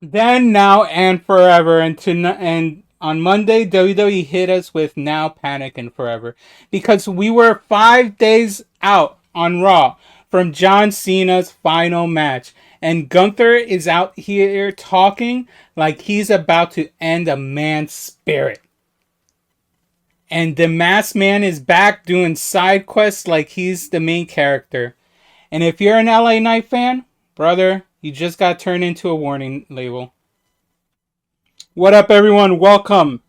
Then, now, and forever. And on Monday, WWE hit us with Now, Panic, and Forever. Because we were 5 days out on Raw from John Cena's final match. And Gunther is out here talking like he's about to end a man's spirit. And the masked man is back doing side quests like he's the main character. And if you're an LA Knight fan, brother, you just got turned into a warning label. What up, everyone? Welcome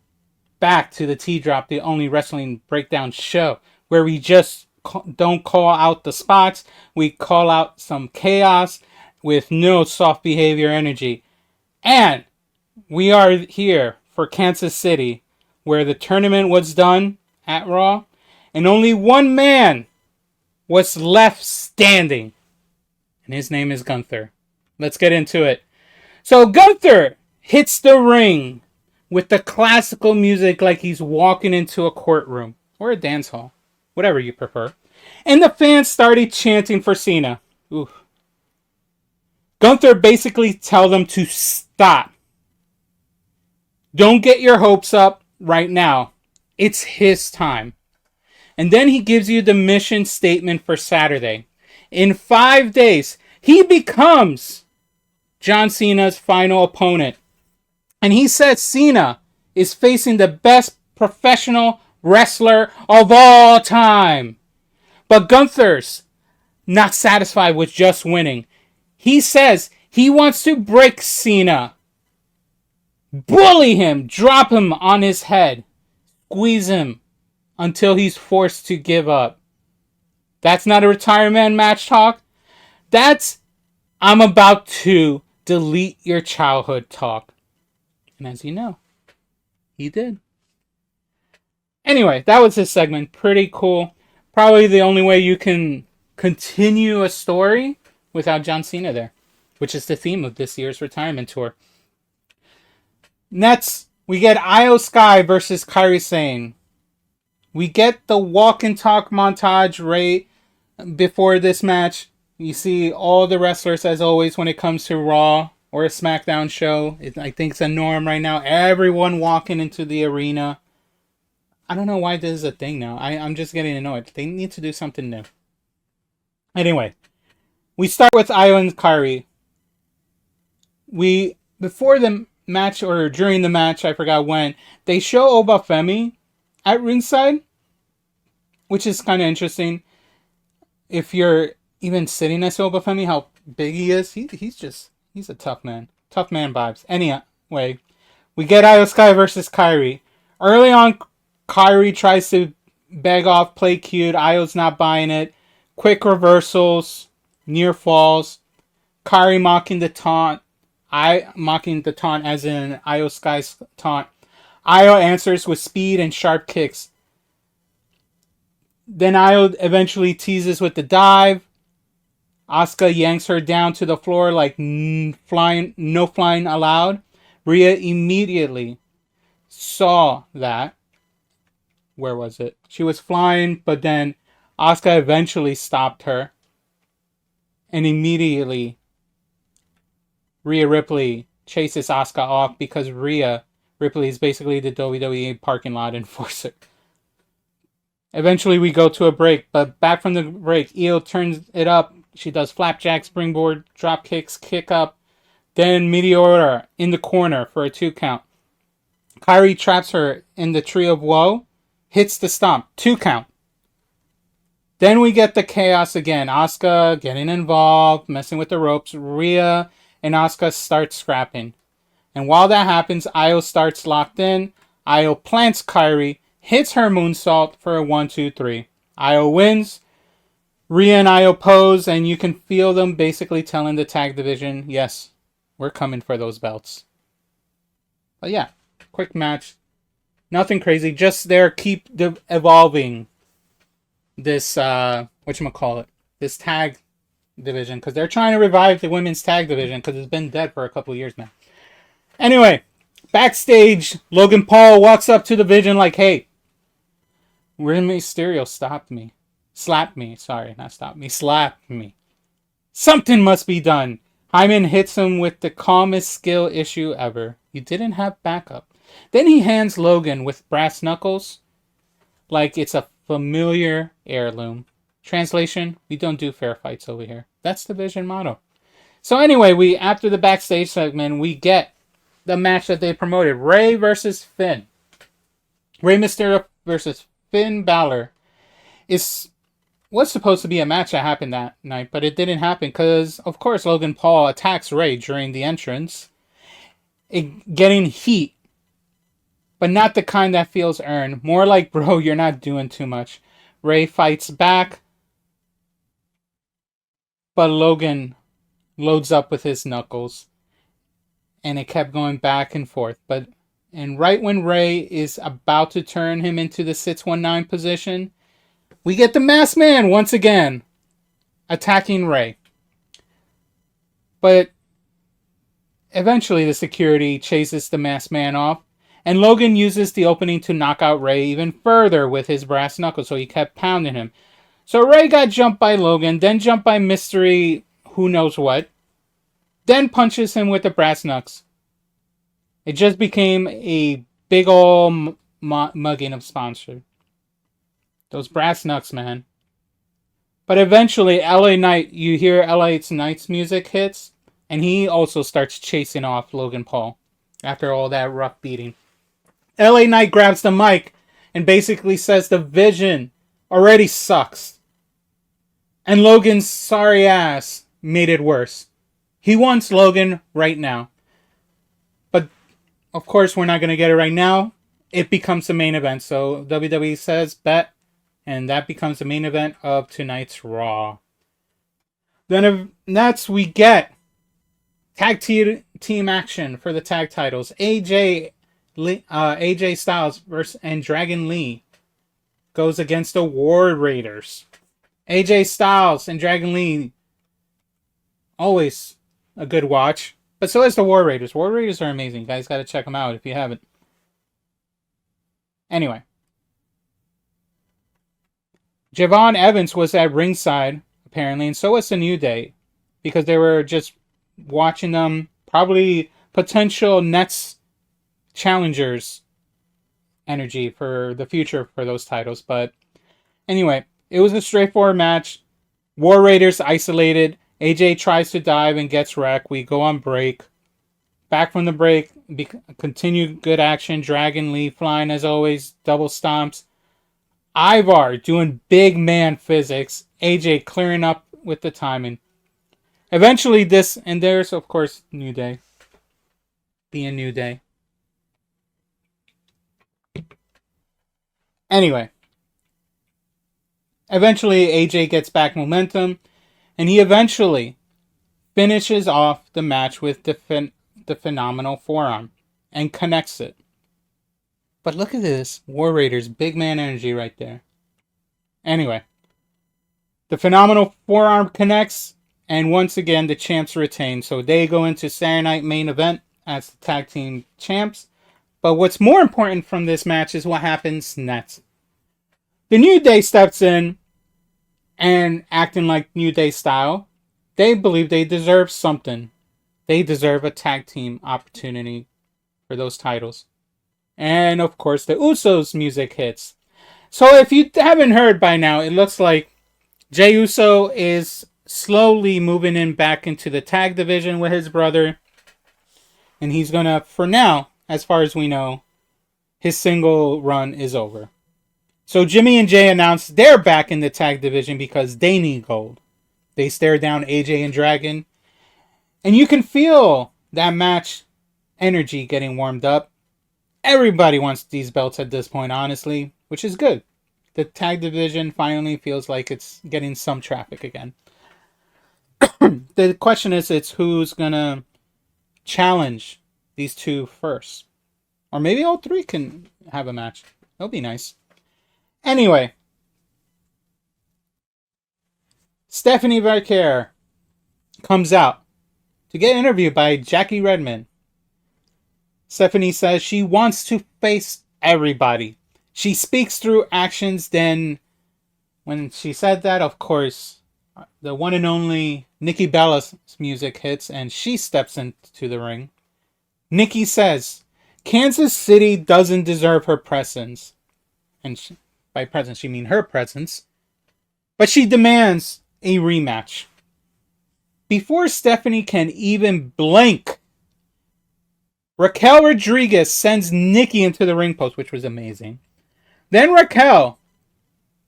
back to the T Drop, the only wrestling breakdown show where we just don't call out the spots, we call out some chaos with no soft behavior energy. And we are here for Kansas City, where the tournament was done at Raw, and only one man was left standing, and his name is Gunther. Let's get into it. So Gunther hits the ring with the classical music like he's walking into a courtroom or a dance hall, whatever you prefer. And the fans started chanting for Cena. Oof. Gunther basically tells them to stop. Don't get your hopes up right now. It's his time. And then he gives you the mission statement for Saturday. In 5 days, he becomes John Cena's final opponent. And he says Cena is facing the best professional wrestler of all time. But Gunther's not satisfied with just winning. He says he wants to break Cena, bully him, drop him on his head, squeeze him until he's forced to give up. That's not a retirement match talk. That's I'm about to delete your childhood talk. And as you know, he did. Anyway, that was his segment. Pretty cool. Probably the only way you can continue a story without John Cena there, which is the theme of this year's retirement tour. Next, we get Io Sky versus Kairi Sane. We get the walk and talk montage right before this match. You see all the wrestlers, as always, when it comes to Raw or a SmackDown show. I think it's a norm right now. Everyone walking into the arena. I don't know why this is a thing now. I'm just getting annoyed. They need to do something new. Anyway, we start with Io and Kairi. Before the match, or during the match, I forgot when, they show Obafemi at ringside, which is kind of interesting. If you're even sitting next to Obafemi, how big he is, he's a tough man. Tough man vibes. Anyway, we get Io Sky versus Kairi. Early on, Kairi tries to beg off, play cute. Io's not buying it. Quick reversals, near falls. Kairi mocking the taunt. Mocking the taunt as in Io Sky's taunt. Io answers with speed and sharp kicks. Then Io eventually teases with the dive. Asuka yanks her down to the floor like no flying allowed. Rhea immediately saw that. Where was it? She was flying, but then Asuka eventually stopped her. And immediately Rhea Ripley chases Asuka off because Rhea Ripley is basically the WWE parking lot enforcer. Eventually we go to a break, but back from the break, Io turns it up. She does flapjack, springboard, drop kicks, kick up. Then Meteora in the corner for a 2 count. Kairi traps her in the Tree of Woe. Hits the stomp. 2 count. Then we get the chaos again. Asuka getting involved, messing with the ropes. Rhea and Asuka start scrapping. And while that happens, Io starts locked in. Io plants Kairi, hits her moonsault for a 1-2-3. Io wins. Rhea and Io pose, and you can feel them basically telling the tag division, yes, we're coming for those belts. But yeah, quick match. Nothing crazy. Just there, keep evolving this, whatchamacallit, this tag division. Because they're trying to revive the women's tag division because it's been dead for a couple of years now. Anyway, backstage, Logan Paul walks up to the Vision like, hey, Rey Mysterio slapped me. Something must be done. Hyman hits him with the calmest skill issue ever. You didn't have backup. Then he hands Logan with brass knuckles like it's a familiar heirloom. Translation, we don't do fair fights over here. That's the Vision motto. So anyway, we after the backstage segment, we get the match that they promoted. Rey versus Finn. Rey Mysterio versus Finn Balor was supposed to be a match that happened that night, but it didn't happen because, of course, Logan Paul attacks Rey during the entrance, getting heat, but not the kind that feels earned. More like, bro, you're not doing too much. Rey fights back, but Logan loads up with his knuckles, and it kept going back and forth. And right when Rey is about to turn him into the 619 position, we get the Masked Man once again attacking Rey. But eventually the security chases the Masked Man off, and Logan uses the opening to knock out Rey even further with his brass knuckles, so he kept pounding him. So Rey got jumped by Logan, then jumped by Mystery who knows what, then punches him with the brass knucks. It just became a big ol' mugging of sponsor. Those brass knucks, man. But eventually, LA Knight, you hear LA Knight's music hits, and he also starts chasing off Logan Paul after all that rough beating. LA Knight grabs the mic and basically says the Vision already sucks. And Logan's sorry ass made it worse. He wants Logan right now. But, of course, we're not going to get it right now. It becomes the main event. So WWE says, bet. And that becomes the main event of tonight's Raw. Then next we get tag team action for the tag titles. AJ Styles and Dragon Lee goes against the War Raiders. AJ Styles and Dragon Lee, always a good watch. But so is the War Raiders. War Raiders are amazing. You guys got to check them out if you haven't. Anyway. Javon Evans was at ringside, apparently, and so was the New Day, because they were just watching them, probably potential Nets challengers energy for the future for those titles. But anyway, it was a straightforward match. War Raiders isolated. AJ tries to dive and gets wrecked. We go on break. Back from the break, continue good action. Dragon Lee flying as always, double stomps. Ivar doing big man physics. AJ clearing up with the timing. Eventually and there's of course New Day. Being New Day. Anyway. Eventually AJ gets back momentum. And he eventually finishes off the match with the phenomenal forearm. And connects it. But look at this. War Raiders, big man energy right there. Anyway. The phenomenal forearm connects. And once again, the champs retain. So they go into Saturday Night main event as the tag team champs. But what's more important from this match is what happens next. The New Day steps in. And acting like New Day style. They believe they deserve something. They deserve a tag team opportunity for those titles. And, of course, the Usos music hits. So, if you haven't heard by now, it looks like Jey Uso is slowly moving in back into the tag division with his brother. And he's going to, for now, as far as we know, his single run is over. So, Jimmy and Jay announced they're back in the tag division because they need gold. They stare down AJ and Dragon. And you can feel that match energy getting warmed up. Everybody wants these belts at this point, honestly, which is good. The tag division finally feels like it's getting some traffic again. The question is, it's who's going to challenge these two first. Or maybe all three can have a match. That'll be nice. Anyway. Stephanie Vercaer comes out to get interviewed by Jackie Redmond. Stephanie says she wants to face everybody. She speaks through actions. Then, when she said that, of course, The one and only Nikki Bella's music hits, and she steps into the ring. Nikki says, Kansas City doesn't deserve her presence. And by presence, she means her presence. But she demands a rematch. Before Stephanie can even blink, Raquel Rodriguez sends Nikki into the ring post, which was amazing. Then Raquel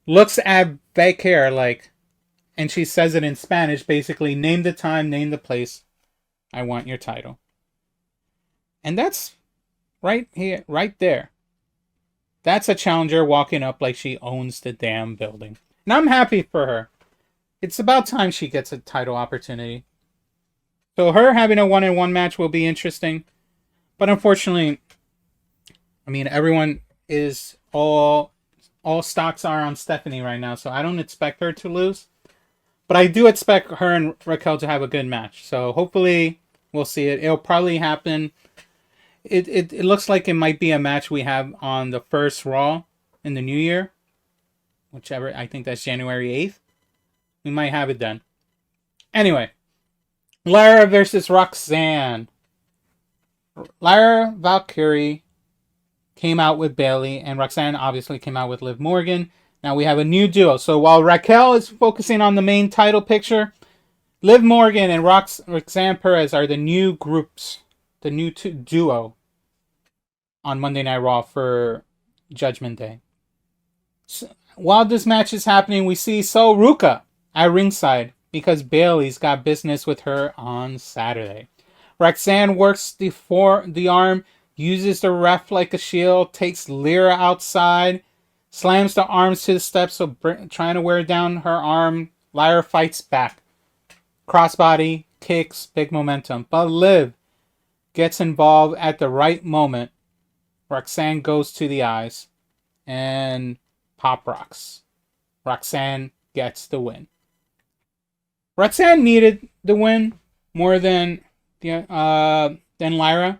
looks at Becker like, and she says it in Spanish, basically, name the time, name the place. I want your title. And that's right here, right there. That's a challenger walking up like she owns the damn building. And I'm happy for her. It's about time she gets a title opportunity. So her having a 1-on-1 match will be interesting. But unfortunately, I mean, everyone is all stocks are on Stephanie right now, so I don't expect her to lose. But I do expect her and Raquel to have a good match. So hopefully we'll see it. It'll probably happen. It looks like it might be a match we have on the first Raw in the new year. Whichever, I think that's January 8th. We might have it then. Anyway, Lyra versus Roxanne. Lyra Valkyrie came out with Bayley, and Roxanne obviously came out with Liv Morgan. Now we have a new duo. So while Raquel is focusing on the main title picture, Liv Morgan and Roxanne Perez are the new groups, the new duo on Monday Night Raw for Judgment Day. So, while this match is happening, we see Sol Ruca at ringside because Bayley's got business with her on Saturday. Roxanne works the arm, uses the ref like a shield, takes Lyra outside, slams the arms to the steps, so trying to wear down her arm. Lyra fights back. Crossbody, kicks, big momentum. But Liv gets involved at the right moment. Roxanne goes to the eyes and pop rocks. Roxanne gets the win. Roxanne needed the win more than Lyra.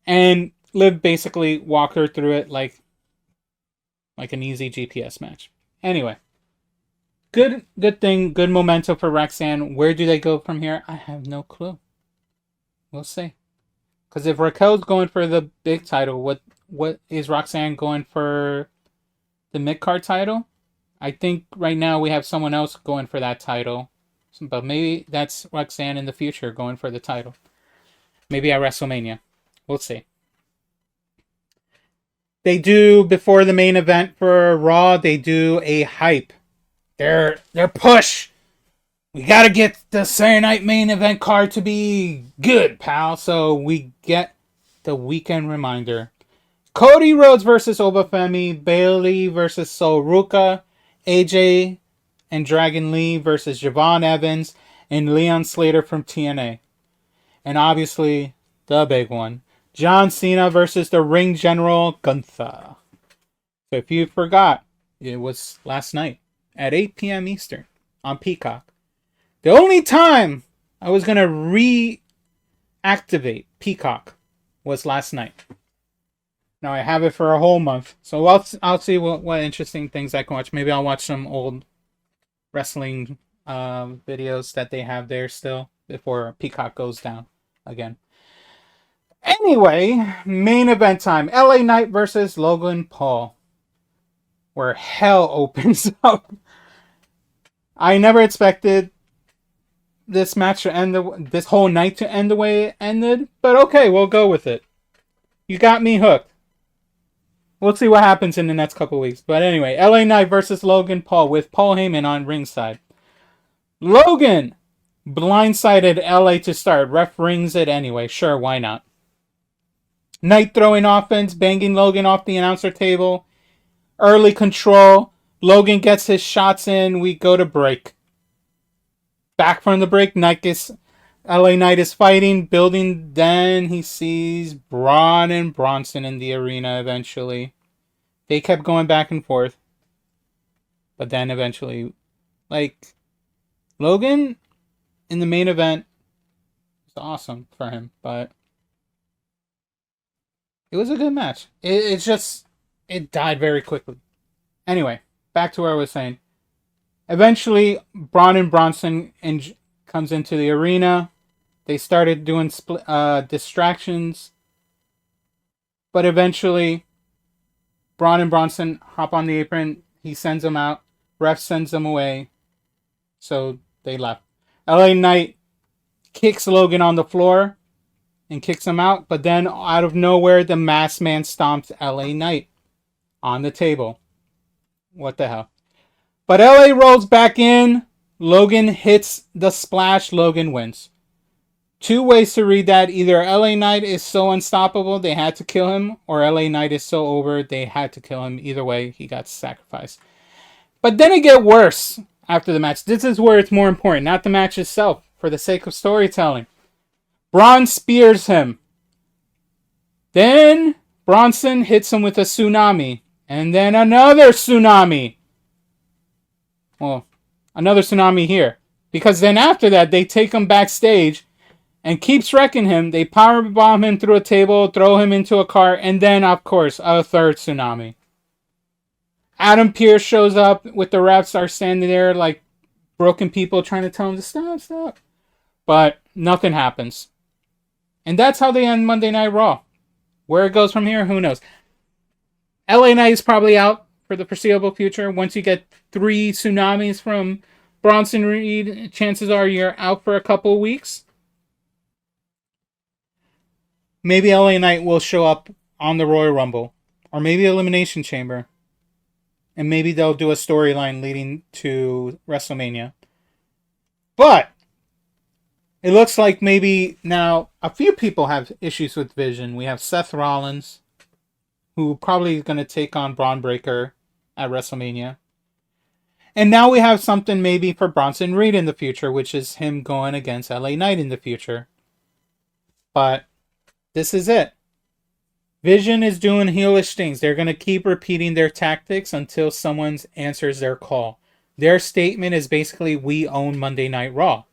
And Liv basically walked her through it like an easy GPS match. Anyway, good thing, good momentum for Roxanne. Where do they go from here? I have no clue. We'll see. Because if Raquel's going for the big title, what is Roxanne going for the mid-card title? I think right now we have someone else going for that title. But maybe that's Roxanne in the future going for the title. Maybe at WrestleMania. We'll see. They do, before the main event for Raw, they do a hype. Their push. We gotta get the Saturday night main event card to be good, pal. So we get the weekend reminder. Cody Rhodes versus Obafemi. Bayley versus Sol Ruca. AJ and Dragon Lee versus Javon Evans and Leon Slater from TNA. And obviously, the big one. John Cena versus the Ring General Gunther. So if you forgot, it was last night at 8 p.m. Eastern on Peacock. The only time I was going to reactivate Peacock was last night. Now I have it for a whole month. So I'll see what interesting things I can watch. Maybe I'll watch some old wrestling videos that they have there still before Peacock goes down again. Anyway, main event time. LA Knight versus Logan Paul. Where hell opens up. I never expected this match to end, this whole night to end the way it ended. But okay, we'll go with it. You got me hooked. We'll see what happens in the next couple weeks. But anyway, LA Knight versus Logan Paul with Paul Heyman on ringside. Logan blindsided LA to start. Ref rings it anyway. Sure, why not? Knight throwing offense, banging Logan off the announcer table. Early control. Logan gets his shots in. We go to break. Back from the break, LA Knight is fighting, building. Then he sees Braun and Bronson in the arena eventually. They kept going back and forth. But then eventually, Logan in the main event was awesome for him. But it was a good match. It died very quickly. Anyway, back to where I was saying. Eventually, Braun and Bronson comes into the arena. They started doing distractions, but eventually, Braun and Bronson hop on the apron. He sends them out. Ref sends them away, so they left. LA Knight kicks Logan on the floor and kicks him out, but then out of nowhere, the masked man stomps LA Knight on the table. What the hell? But LA rolls back in. Logan hits the splash. Logan wins. Two ways to read that. Either LA Knight is so unstoppable they had to kill him, or LA Knight is so over they had to kill him. Either way, he got sacrificed. But then it get worse after the match. This is where it's more important, not the match itself, for the sake of storytelling. Braun spears him. Then Bronson hits him with a tsunami. And then another tsunami. Well, another tsunami here. Because then after that, they take him backstage and keeps wrecking him. They powerbomb him through a table, throw him into a car, and then, of course, a third tsunami. Adam Pearce shows up with the refs, are standing there like broken people trying to tell him to stop. But nothing happens. And that's how they end Monday Night Raw. Where it goes from here, who knows? LA Knight is probably out for the foreseeable future. Once you get 3 tsunamis from Bronson Reed, chances are you're out for a couple of weeks. Maybe LA Knight will show up on the Royal Rumble. Or maybe Elimination Chamber. And maybe they'll do a storyline leading to WrestleMania. But it looks like maybe now a few people have issues with Vision. We have Seth Rollins, who probably is going to take on Braun Breaker at WrestleMania. And now we have something maybe for Bronson Reed in the future, which is him going against LA Knight in the future. But this is it. Vision is doing heelish things. They're going to keep repeating their tactics until someone answers their call. Their statement is basically, we own Monday Night Raw.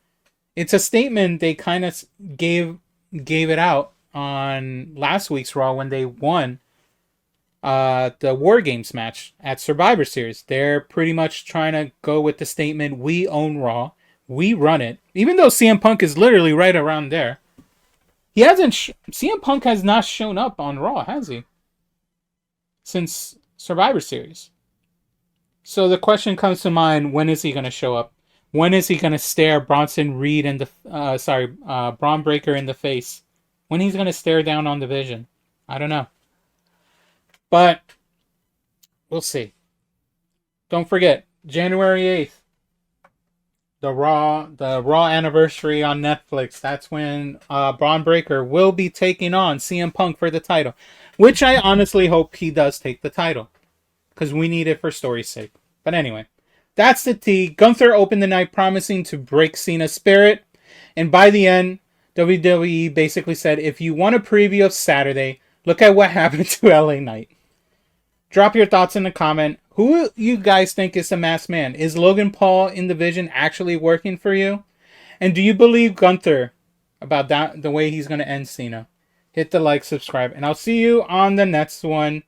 It's a statement they kind of gave it out on last week's Raw when they won the War Games match at Survivor Series. They're pretty much trying to go with the statement, we own Raw, we run it. Even though CM Punk is literally right around there. He hasn't. CM Punk has not shown up on Raw, has he? Since Survivor Series. So the question comes to mind: when is he going to show up? When is he going to stare Bronson Reed in the Braun Breaker in the face? When he's going to stare down on the Vision? I don't know. But we'll see. Don't forget, January 8th. The Raw anniversary on Netflix. That's when Braun Breaker will be taking on CM Punk for the title. Which I honestly hope he does take the title. Because we need it for story's sake. But anyway, that's the tea. Gunther opened the night promising to break Cena's spirit. And by the end, WWE basically said, if you want a preview of Saturday, look at what happened to LA Knight. Drop your thoughts in the comment. Who you guys think is the masked man? Is Logan Paul in the Vision actually working for you? And do you believe Gunther about that, the way he's going to end Cena? Hit the like, subscribe, and I'll see you on the next one.